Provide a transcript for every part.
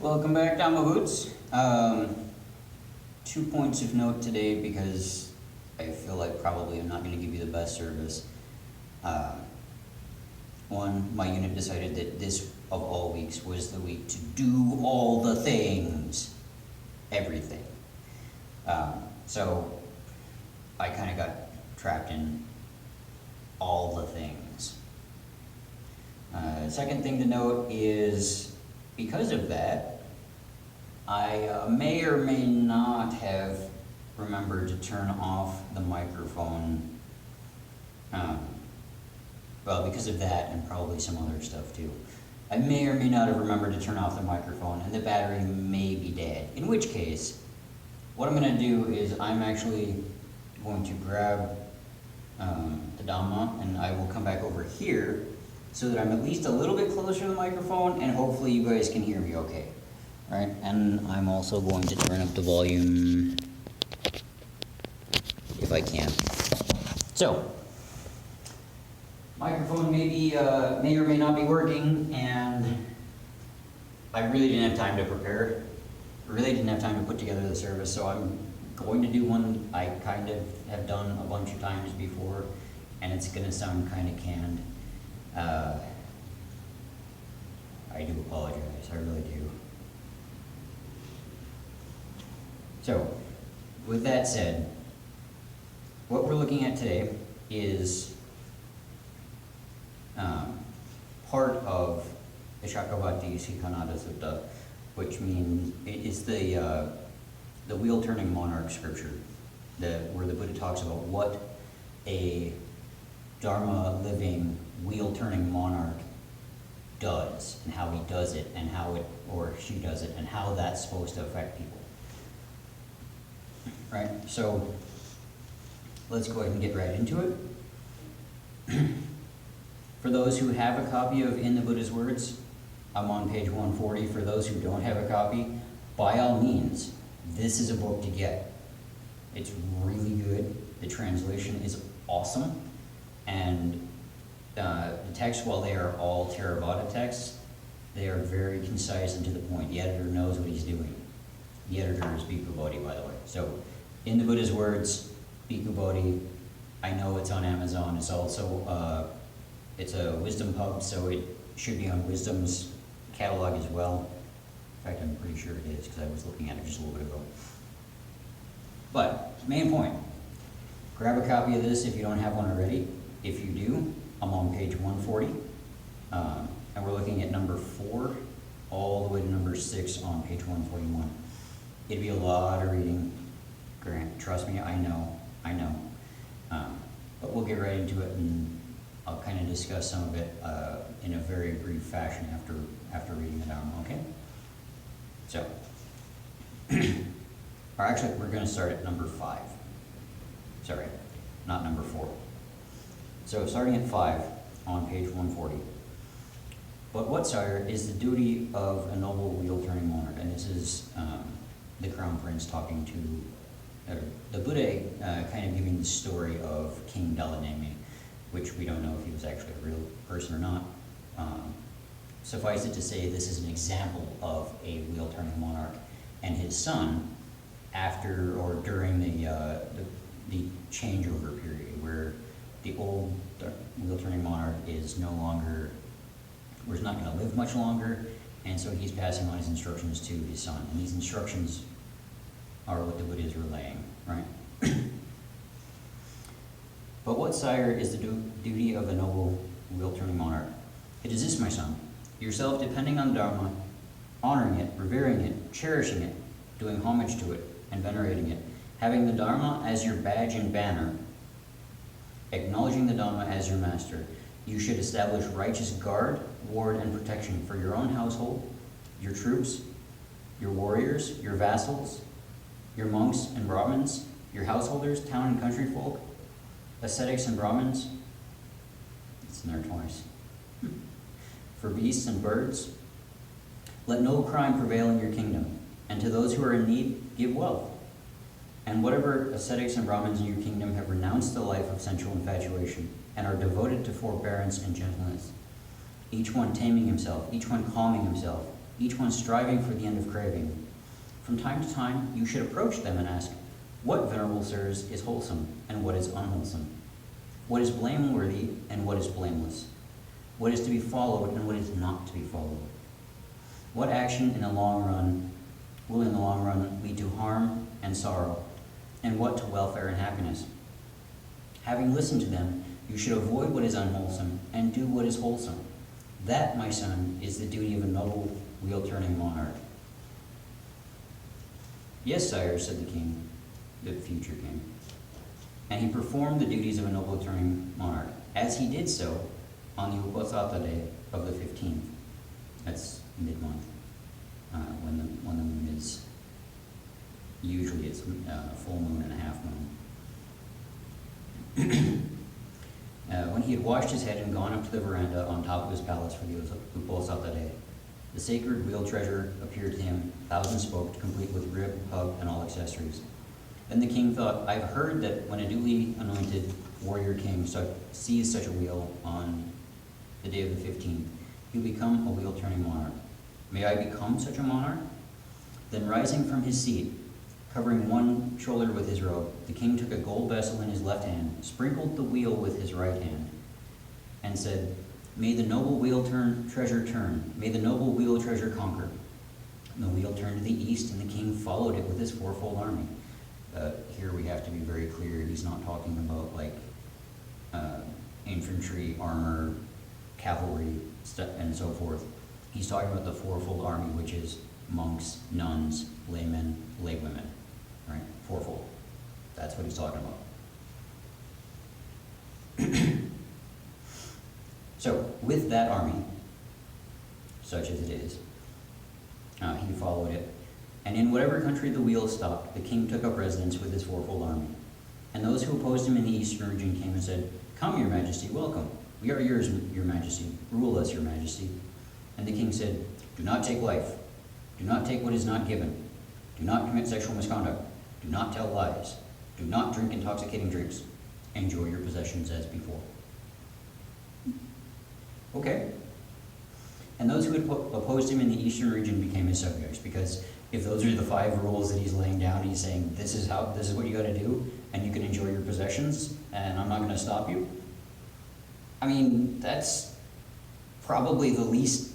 Welcome back, Dama Boots. 2 points of note today because I feel like probably I'm not going to give you the best service. One, my unit decided that this of all weeks was the week to do all the things, everything. So I kind of got trapped in all the things. Second thing to note is because of that, I may or may not have remembered to turn off the microphone. Well, because of that and probably some other stuff too. I may or may not have remembered to turn off the microphone and the battery may be dead. In which case, what I'm going to do is I'm actually going to grab the Dhamma and I will come back over here so that I'm at least a little bit closer to the microphone and hopefully you guys can hear me okay. Right? And I'm also going to turn up the volume if I can. So, microphone may or may not be working, and I really didn't have time to prepare. I really didn't have time to put together the service, so I'm going to do one I kind of have done a bunch of times before, and it's going to sound kind of canned. I do apologize, I really do. So, with that said, what we're looking at today is part of the Chakravarti Sikhanada Sutta, which means it is the wheel-turning monarch scripture, where the Buddha talks about what a Dharma-living wheel-turning monarch does, and how he does it, and how it, or she does it, and how that's supposed to affect people. Right, so let's go ahead and get right into it. For those who have a copy of In the Buddha's Words, I'm on page 140. For those who don't have a copy, by all means, this is a book to get. It's really good. The translation is awesome. And the texts, while they are all Theravada texts, they are very concise and to the point. The editor knows what he's doing. The editor is Bhikkhu Bodhi, by the way. So, In the Buddha's Words, Bhikkhu Bodhi, I know it's on Amazon. It's also, it's a Wisdom Pub, so it should be on Wisdom's catalog as well. In fact, I'm pretty sure it is, because I was looking at it just a little bit ago. But, main point, grab a copy of this if you don't have one already. If you do, I'm on page 140, and we're looking at number 4, all the way to number 6 on page 141. It'd be a lot of reading, Grant, trust me, I know. But we'll get right into it, and I'll kind of discuss some of it in a very brief fashion after reading the Dharma, okay? So, or actually, we're going to start at number 5. Sorry, not number 4. So, starting at 5 on page 140. But what, sire, is the duty of a noble wheel-turning monarch? And this is the Crown Prince talking to the Buddha, kind of giving the story of King Dalanemi, which we don't know if he was actually a real person or not. Suffice it to say, this is an example of a wheel-turning monarch and his son after or during the changeover period, where the old wheel-turning monarch is no longer, or is not going to live much longer, and so he's passing on his instructions to his son. And these instructions are what the Buddha is relaying, right? But what, sire, is the duty of a noble wheel-turning monarch? It is this, my son, yourself depending on Dharma, honoring it, revering it, cherishing it, doing homage to it, and venerating it, having the Dharma as your badge and banner, acknowledging the Dhamma as your master. You should establish righteous guard, ward, and protection for your own household, your troops, your warriors, your vassals, your monks and Brahmins, your householders, town and country folk, ascetics and Brahmins, it's in there twice, for beasts and birds. Let no crime prevail in your kingdom, and to those who are in need, give wealth. And whatever ascetics and Brahmins in your kingdom have renounced the life of sensual infatuation, and are devoted to forbearance and gentleness, each one taming himself, each one calming himself, each one striving for the end of craving. From time to time, you should approach them and ask, what, venerable sirs, is wholesome, and what is unwholesome? What is blameworthy, and what is blameless? What is to be followed, and what is not to be followed? What action in the long run will in the long run lead to harm and sorrow, and what to welfare and happiness? Having listened to them, you should avoid what is unwholesome, and do what is wholesome. That, my son, is the duty of a noble, wheel-turning monarch. Yes, sire, said the king, the future king. And he performed the duties of a noble turning monarch, as he did so on the Upasata day of the 15th. That's mid-month, when the moon is, usually it's a full moon and a half moon. When he had washed his head and gone up to the veranda on top of his palace for the Upasata day, the sacred wheel treasure appeared to him, 1,000 spoked, complete with rib, hub, and all accessories. Then the king thought, I've heard that when a duly anointed warrior king sees such a wheel on the day of the 15th, he'll become a wheel-turning monarch. May I become such a monarch? Then rising from his seat, covering one shoulder with his robe, the king took a gold vessel in his left hand, sprinkled the wheel with his right hand, and said, May the noble treasure turn. May the noble wheel treasure conquer. And the wheel turned to the east, and the king followed it with his fourfold army. Here we have to be very clear. He's not talking about like infantry, armor, cavalry, and so forth. He's talking about the fourfold army, which is monks, nuns, laymen, laywomen, right? Fourfold. That's what he's talking about. So, with that army, such as it is, he followed it. And in whatever country the wheel stopped, the king took up residence with his fourfold army. And those who opposed him in the eastern region came and said, Come, your majesty, welcome. We are yours, your majesty. Rule us, your majesty. And the king said, Do not take life. Do not take what is not given. Do not commit sexual misconduct. Do not tell lies. Do not drink intoxicating drinks. Enjoy your possessions as before. Okay. And those who had opposed him in the eastern region became his subjects, because if those are the 5 rules that he's laying down, he's saying, this is what you got to do, and you can enjoy your possessions, and I'm not going to stop you. I mean, that's probably the least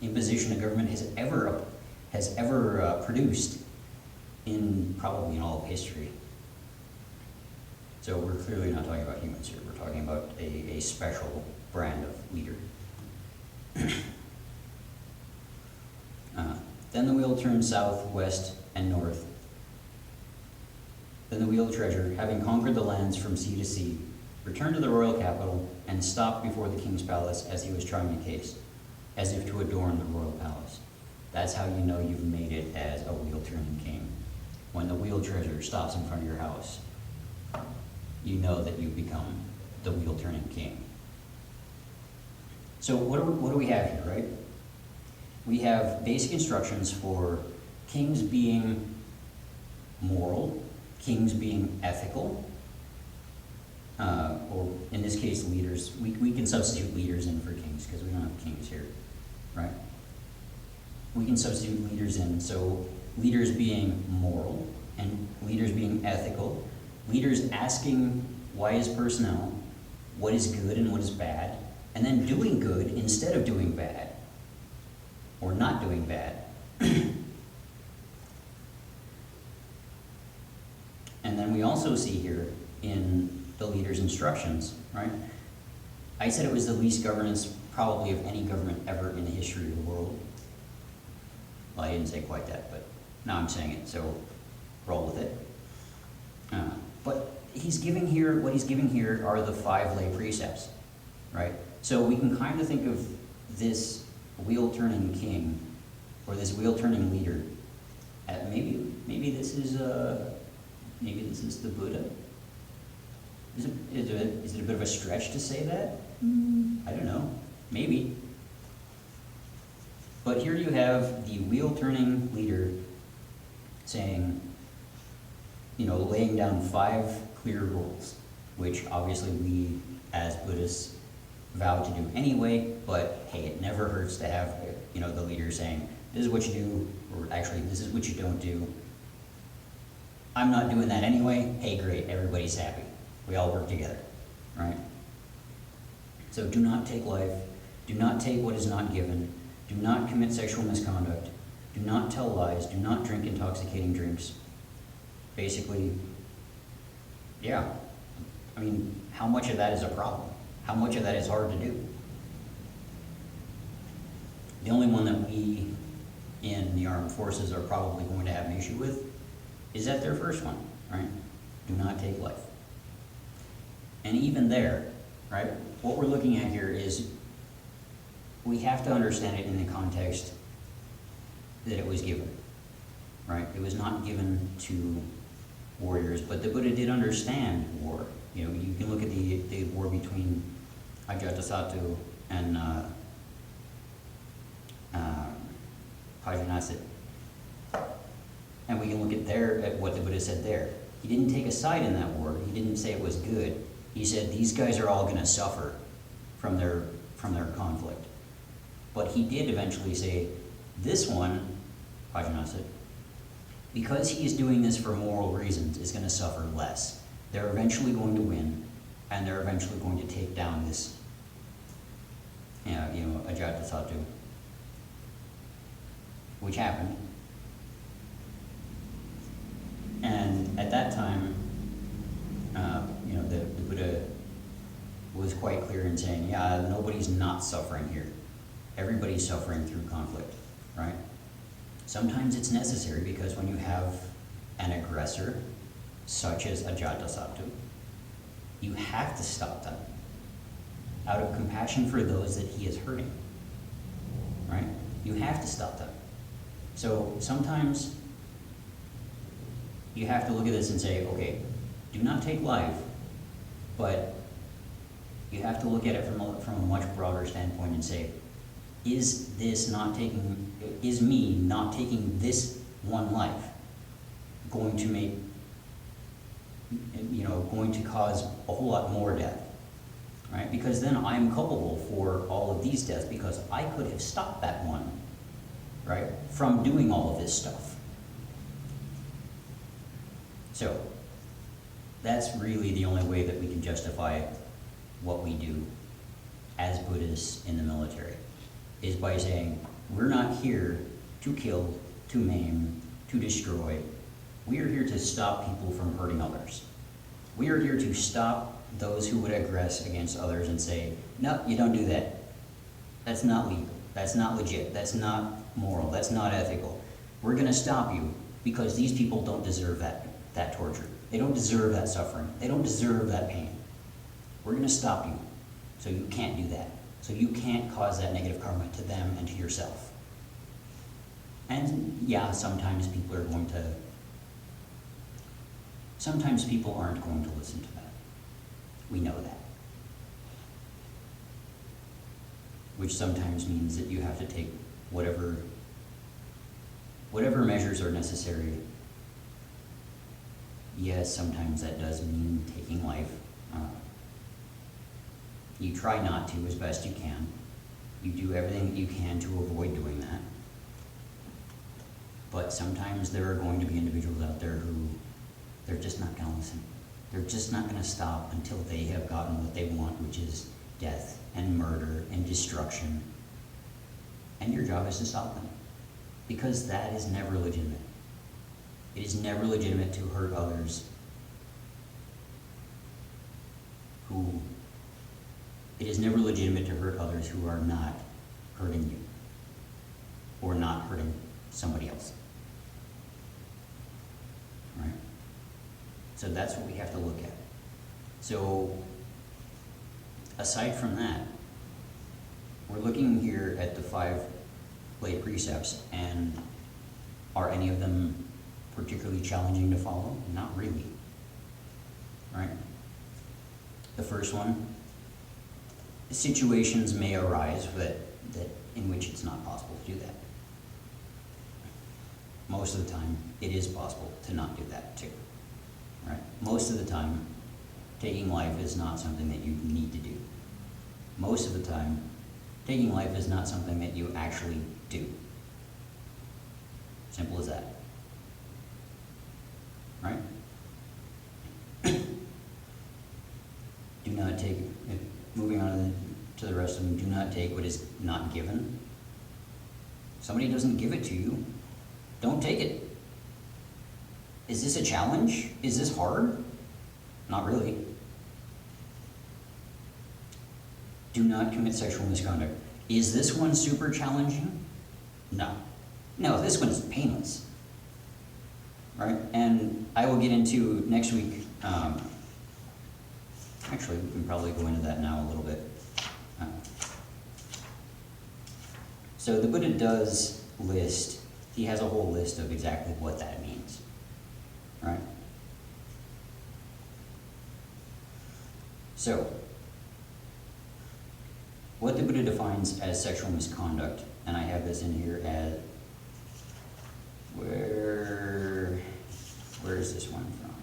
imposition a government has ever produced in probably in all of history. So we're clearly not talking about humans here. We're talking about a special brand of leader. Then the wheel turned south, west, and north. Then the wheel treasure, having conquered the lands from sea to sea, returned to the royal capital and stopped before the king's palace as he was trying to case, as if to adorn the royal palace. That's how you know you've made it as a wheel-turning king. When the wheel treasure stops in front of your house, you know that you've become the wheel-turning king. So what do we have here, right? We have basic instructions for kings being moral, kings being ethical, or in this case, leaders. We can substitute leaders in for kings because we don't have kings here, right? We can substitute leaders in. So leaders being moral and leaders being ethical, leaders asking wise personnel what is good and what is bad, and then doing good instead of doing bad, or not doing bad. And then we also see here in the leader's instructions, right? I said it was the least governance probably of any government ever in the history of the world. Well, I didn't say quite that, but now I'm saying it, so roll with it. But what he's giving here are the 5 lay precepts, right? So we can kind of think of this wheel-turning king, or this wheel-turning leader, maybe this is the Buddha. Is it a bit of a stretch to say that? I don't know. Maybe. But here you have the wheel-turning leader saying, laying down 5 clear rules, which obviously we as Buddhists vowed to do anyway, but hey, it never hurts to have, the leader saying, this is what you do, or actually, this is what you don't do. I'm not doing that anyway. Hey, great, everybody's happy. We all work together, right? So do not take life. Do not take what is not given. Do not commit sexual misconduct. Do not tell lies. Do not drink intoxicating drinks. Basically, yeah. I mean, how much of that is a problem? How much of that is hard to do? The only one that we in the armed forces are probably going to have an issue with is that their first one, right? Do not take life. And even there, right, what we're looking at here is we have to understand it in the context that it was given, right? It was not given to warriors, but the Buddha did understand war. You can look at the war between Ajatasattu and Pajanasat. And we can look at what the Buddha said there. He didn't take a side in that war. He didn't say it was good. He said these guys are all going to suffer from their conflict. But he did eventually say, this one, Pajanasat, because he is doing this for moral reasons, is going to suffer less. They're eventually going to win, and they're eventually going to take down this, Ajatasattu, which happened. And at that time, the Buddha was quite clear in saying, yeah, nobody's not suffering here. Everybody's suffering through conflict, right? Sometimes it's necessary because when you have an aggressor, such as Ajatasattu, you have to stop them out of compassion for those that he is hurting, right? You have to stop them. So sometimes you have to look at this and say, okay, do not take life, but you have to look at it from a much broader standpoint and say, is me not taking this one life going to going to cause a whole lot more death, right? Because then I'm culpable for all of these deaths because I could have stopped that one, right, from doing all of this stuff. So that's really the only way that we can justify what we do as Buddhists in the military, is by saying, we're not here to kill, to maim, to destroy. We are here to stop people from hurting others. We are here to stop those who would aggress against others and say, no, you don't do that. That's not legal. That's not legit. That's not moral. That's not ethical. We're going to stop you because these people don't deserve that torture. They don't deserve that suffering. They don't deserve that pain. We're going to stop you so you can't do that. So you can't cause that negative karma to them and to yourself. And yeah, sometimes people aren't going to listen to that. We know that. Which sometimes means that you have to take whatever measures are necessary. Yes, sometimes that does mean taking life. You try not to as best you can. You do everything that you can to avoid doing that. But sometimes there are going to be individuals out there who they're just not going to listen. They're just not going to stop until they have gotten what they want, which is death and murder and destruction. And your job is to stop them, because that is never legitimate. It is never legitimate to hurt others it is never legitimate to hurt others who are not hurting you or not hurting somebody else. Right? So that's what we have to look at. So aside from that, we're looking here at the 5 lay precepts, and are any of them particularly challenging to follow? Not really. Right? The first one, situations may arise that in which it's not possible to do that. Most of the time, it is possible to not do that too. Right? Most of the time, taking life is not something that you need to do. most of the time, taking life is not something that you actually do. Simple as that. Right? Do not take, moving on to the rest of them, do not take what is not given. Somebody doesn't give it to you, don't take it. Is this a challenge? Is this hard? Not really. Do not commit sexual misconduct. Is this one super challenging? No. No, this one is painless. Right? And I will get into next week, actually we can probably go into that now a little bit. So the Buddha does list, he has a whole list of exactly what that means. Right? So, what the Buddha defines as sexual misconduct, and I have this in here as, where is this one from?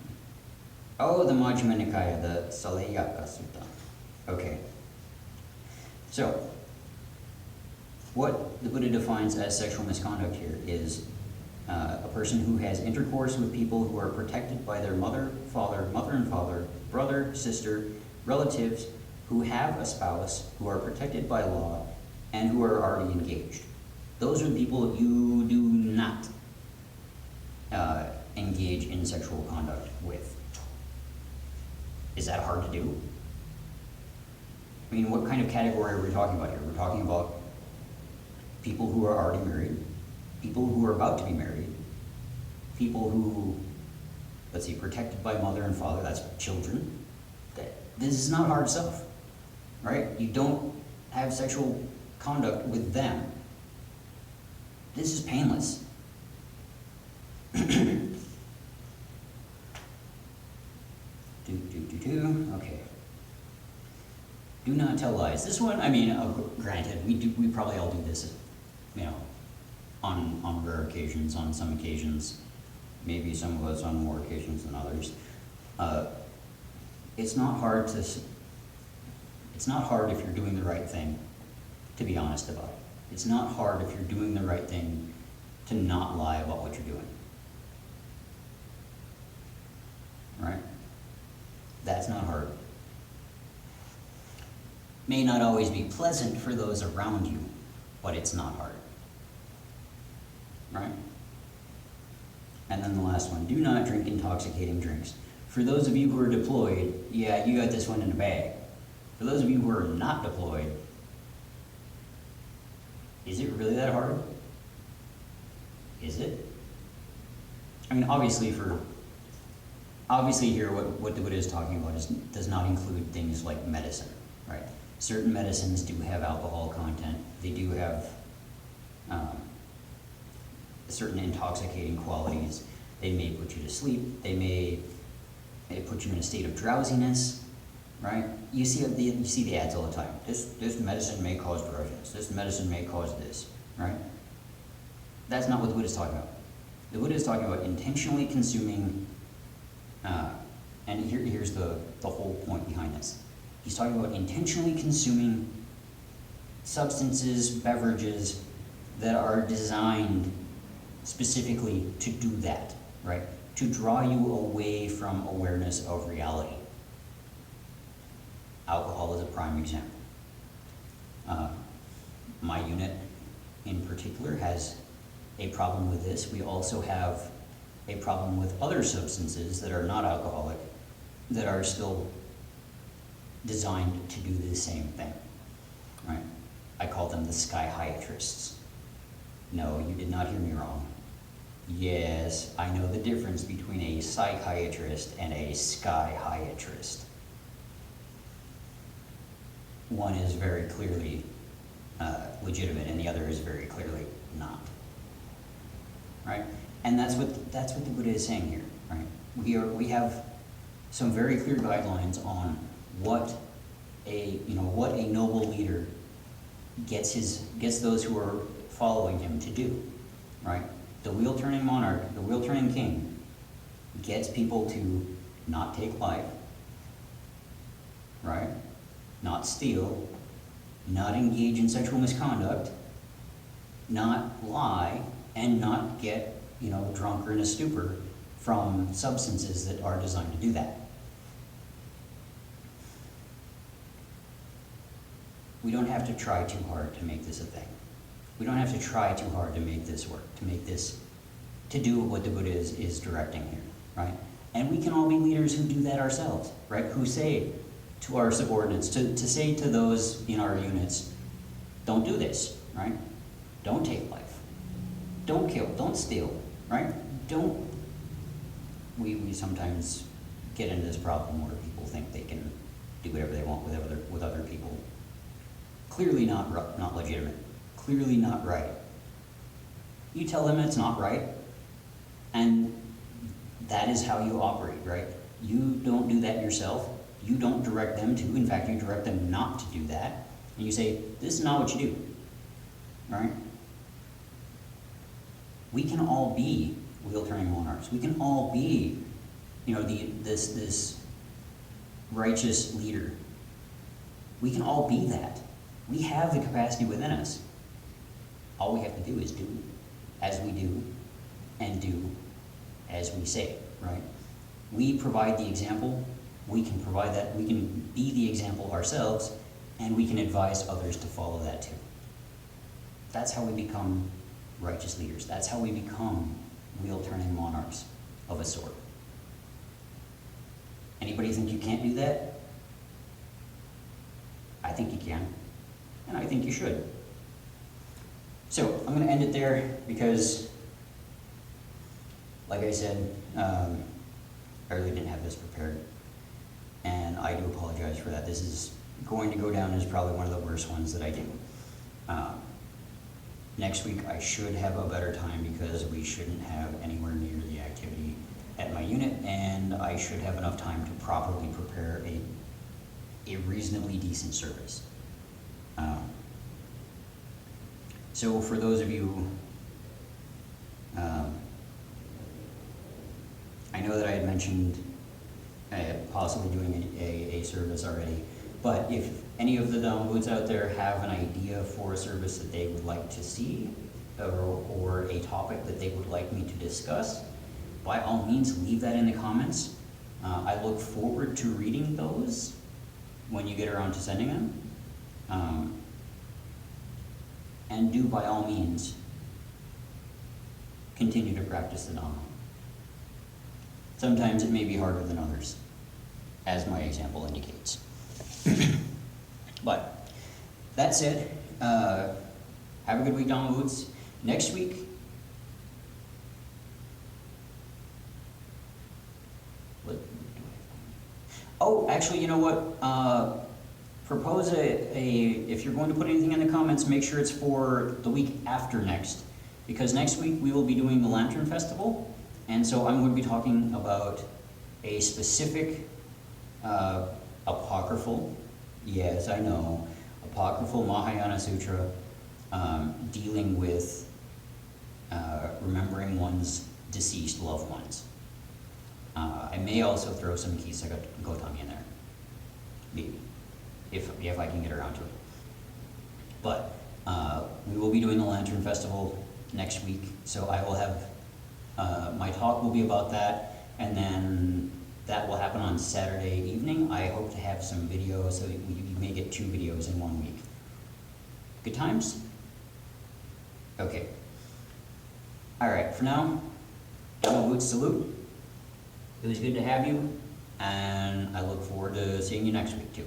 Oh, the Majjhima Nikaya, the Salayyaka Sutta. Okay. So, what the Buddha defines as sexual misconduct here is a person who has intercourse with people who are protected by their mother and father, brother, sister, relatives, who have a spouse, who are protected by law, and who are already engaged. Those are the people you do not engage in sexual conduct with. Is that hard to do? I mean, what kind of category are we talking about here? We're talking about people who are already married, people who are about to be married, people who, let's see, protected by mother and father, that's children. This is not hard stuff, right? You don't have sexual conduct with them. This is painless. Okay. Do not tell lies. This one, I mean, granted, we probably all do this, you know, on rare occasions, on some occasions, maybe some of us on more occasions than others. It's not hard if you're doing the right thing to be honest about it. It's not hard if you're doing the right thing to not lie about what you're doing. Right? That's not hard. May not always be pleasant for those around you, but it's not hard. Right? And then the last one, do not drink intoxicating drinks. For those of you who are deployed, yeah, you got this one in the bag. For those of you who are not deployed, is it really that hard? Is it? I mean, obviously here what the Buddha is talking about does not include things like medicine, right? Certain medicines do have alcohol content. They do have certain intoxicating qualities. They may put you to sleep. They may put you in a state of drowsiness, right? You see the ads all the time. This medicine may cause drowsiness. This medicine may cause this, right? That's not what the Buddha is talking about. The Buddha is talking about intentionally consuming, and here's the whole point behind this. He's talking about intentionally consuming substances, beverages that are designed specifically to do that, right? To draw you away from awareness of reality. Alcohol is a prime example. My unit in particular has a problem with this. We also have a problem with other substances that are not alcoholic that are still designed to do the same thing, right? I call them the skyhiatrists. No, you did not hear me wrong. Yes, I know the difference between a psychiatrist and a skyhiatrist. One is very clearly legitimate, and the other is very clearly not. Right? And that's what the Buddha is saying here. Right? We have some very clear guidelines on what a noble leader gets those who are following him to do. Right? The wheel-turning monarch, the wheel-turning king, gets people to not take life, right? Not steal, not engage in sexual misconduct, not lie, and not get, drunk or in a stupor from substances that are designed to do that. We don't have to try too hard to make this a thing. We don't have to try too hard to make this work, to do what the Buddha is directing here, right? And we can all be leaders who do that ourselves, right? Who say to our subordinates, to say to those in our units, don't do this, right? Don't take life. Don't kill, don't steal, right? We sometimes get into this problem where people think they can do whatever they want with other people. Clearly not legitimate. Clearly not right. You tell them it's not right, and that is how you operate, right? You don't do that yourself. You don't direct them to. In fact, you direct them not to do that. And you say, this is not what you do, right? We can all be wheel-turning monarchs. We can all be, this righteous leader. We can all be that. We have the capacity within us. All we have to do is do as we do and do as we say, right? We provide the example. We can provide that. We can be the example ourselves, and we can advise others to follow that too. That's how we become righteous leaders. That's how we become wheel-turning monarchs of a sort. Anybody think you can't do that? I think you can, and I think you should. So I'm going to end it there because, like I said, I really didn't have this prepared, and I do apologize for that. This is going to go down as probably one of the worst ones that I do. Next week I should have a better time because we shouldn't have anywhere near the activity at my unit, and I should have enough time to properly prepare a reasonably decent service. So for those of you, I know that I had mentioned possibly doing a service already, but if any of the Dhamma Boots out there have an idea for a service that they would like to see, or a topic that they would like me to discuss, by all means leave that in the comments. I look forward to reading those when you get around to sending them. And do by all means continue to practice the Dhamma. Sometimes it may be harder than others, as my example indicates. But that said, have a good week, Dhamma Boots. Next week, oh, actually, you know what? Propose if you're going to put anything in the comments, make sure it's for the week after next. Because next week we will be doing the Lantern Festival, and so I'm going to be talking about a specific apocryphal, yes, I know, apocryphal Mahayana Sutra dealing with remembering one's deceased loved ones. I may also throw some Kisa Gotami in there, maybe, if I can get around to it. But we will be doing the Lantern Festival next week, so I will have, my talk will be about that, and then that will happen on Saturday evening. I hope to have some videos, so you may get 2 videos in 1 week. Good times? Okay. Alright, for now, Dhamma Boots salute. It was good to have you, and I look forward to seeing you next week too.